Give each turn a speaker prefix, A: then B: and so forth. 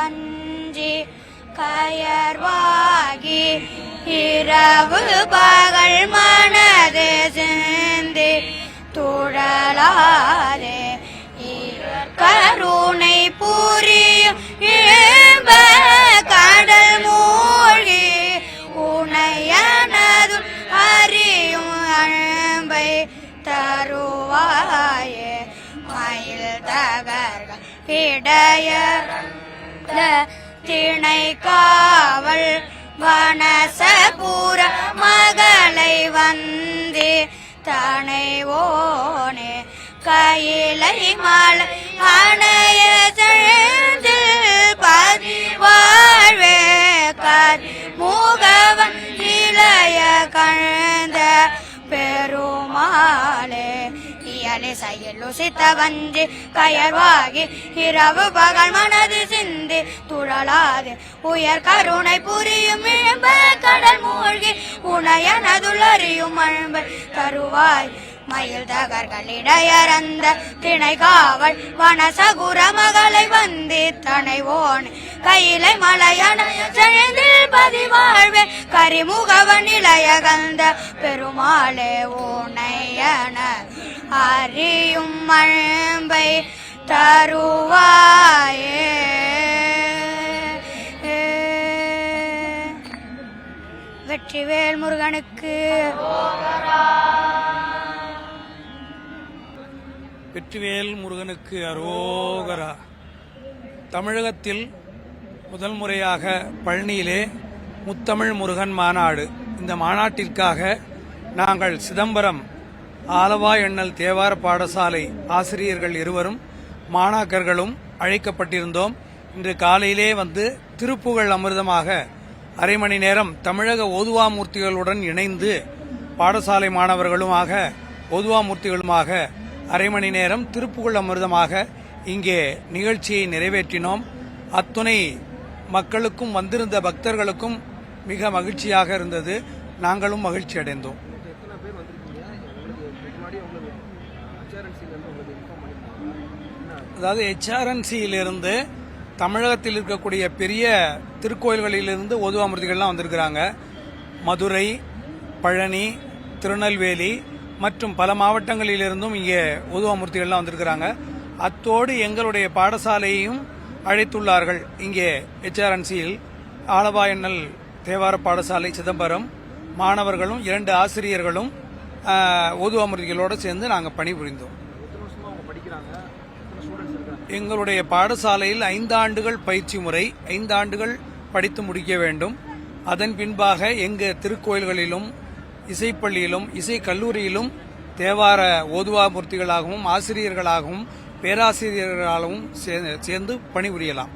A: வஞ்சி கயர்வாகி இரவு பகல் மனது சிந்தி துழலாதே கருணை புரியும் இன்ப கடல் மூழ்கி உனையனது அறியும் அன்பை தருவாயே மயில் தகர்கள் இடைய திணை காவல் வனசபுர மகளை வந்தே தனைவோனே கையிலை மலை அணைய செந்தில் பதிவாழ்வே முகவன் இளைய கழ்ந்த பெருமாளே இயலை செயலு சித்த வஞ்சி கயர்வாகி இரவு பகல் மனது சிந்தி துழலாது உயர் கருணை புரியும் இழம்ப கடல் மூழ்கி உனையனதுள் அறியும் அன்பை தருவாய் மயில் தகர்களிடையறந்த திணை காவல் வனசகுர மகளை வந்தி தனைவோன் கையிலை மலையன செழுந்தில் பதிவாழ்வே கரிமுகவன் இளைய கந்த பெருமாளே உனையன அறியும் அன்பை தருவாயே. வெற்றிவேல் முருகனுக்கு
B: வெற்றிவேல் முருகனுக்கு அரோகரா. தமிழகத்தில் முதல் முறையாக பழனியிலே முத்தமிழ் முருகன் மாநாடு. இந்த மாநாட்டிற்காக நாங்கள் சிதம்பரம் ஆலவா எண்ணல் தேவார பாடசாலை ஆசிரியர்கள் இருவரும் மாணாக்கர்களும் அழைக்கப்பட்டிருந்தோம். இன்று காலையிலே வந்து திருப்புகழ் அமிர்தமாக அரை மணி நேரம் தமிழக ஓதுவாமூர்த்திகளுடன் இணைந்து பாடசாலை மாணவர்களுமாக ஓதுவாமூர்த்திகளுமாக அரை மணி நேரம் திருப்புகழ் அமிர்தமாக இங்கே நிகழ்ச்சியை நிறைவேற்றினோம். அத்துணை மக்களுக்கும் வந்திருந்த பக்தர்களுக்கும் மிக மகிழ்ச்சியாக இருந்தது. நாங்களும் மகிழ்ச்சி அடைந்தோம். அதாவது HRNCயிலிருந்து தமிழகத்தில் இருக்கக்கூடிய பெரிய திருக்கோயில்களிலிருந்து ஓதுவாமூர்த்திகள்லாம் வந்திருக்கிறாங்க. மதுரை, பழனி, திருநெல்வேலி மற்றும் பல மாவட்டங்களிலிருந்தும் இங்கே ஓதுவாமூர்த்திகள்லாம் வந்திருக்கிறாங்க. அத்தோடு எங்களுடைய பாடசாலையையும் அழைத்துள்ளார்கள். இங்கே HRNCயில் ஆலவா எண்ணல் தேவார பாடசாலை சிதம்பரம் மாணவர்களும் 2 ஆசிரியர்களும் ஓதுவாமூர்த்திகளோடு சேர்ந்து நாங்கள் பணிபுரிந்தோம். எங்களுடைய பாடசாலையில் 5 ஆண்டுகள் பயிற்சி முறை, 5 ஆண்டுகள் படித்து முடிக்க வேண்டும். அதன் பின்பாக எங்கள் திருக்கோயில்களிலும் இசைப்பள்ளியிலும் இசை கல்லூரியிலும் தேவார ஓதுவாமூர்த்திகளாகவும் ஆசிரியர்களாகவும் பேராசிரியர்களாகவும் சேர்ந்து பணிபுரியலாம்.